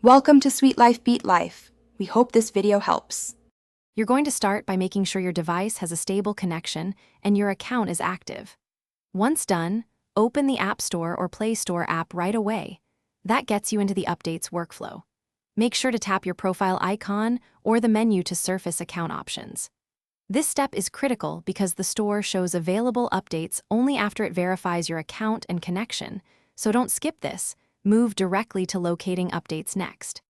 Welcome to Sweet Life Beat Life. We hope this video helps. You're going to start by making sure your device has a stable connection and your account is active. Once done, open the App Store or Play Store app right away. That gets you into the updates workflow. Make sure to tap your profile icon or the menu to surface account options. This step is critical because the store shows available updates only after it verifies your account and connection, so don't skip this. Move directly to locating updates next.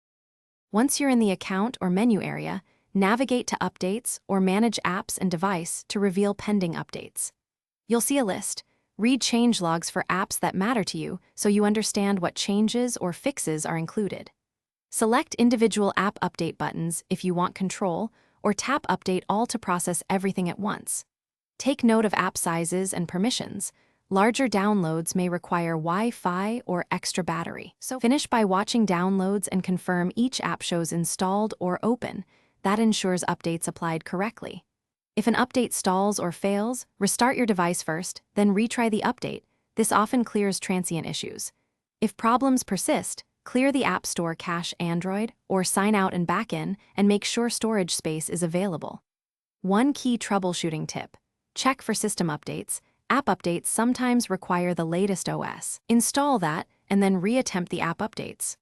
Once you're in the account or menu area, navigate to Updates or Manage Apps and Device to reveal pending updates. You'll see a list. Read change logs for apps that matter to you so you understand what changes or fixes are included. Select individual app update buttons if you want control, or tap Update All to process everything at once. Take note of app sizes and permissions. Larger downloads may require Wi-Fi or extra battery. So finish by watching downloads and confirm each app shows installed or open. That ensures updates applied correctly. If an update stalls or fails, restart your device first, then retry the update. This often clears transient issues. If problems persist, clear the App Store cache Android or sign out and back in and make sure storage space is available. One key troubleshooting tip: check for system updates. App updates sometimes require the latest OS. Install that and then reattempt the app updates.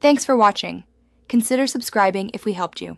Thanks for watching. Consider subscribing if we helped you.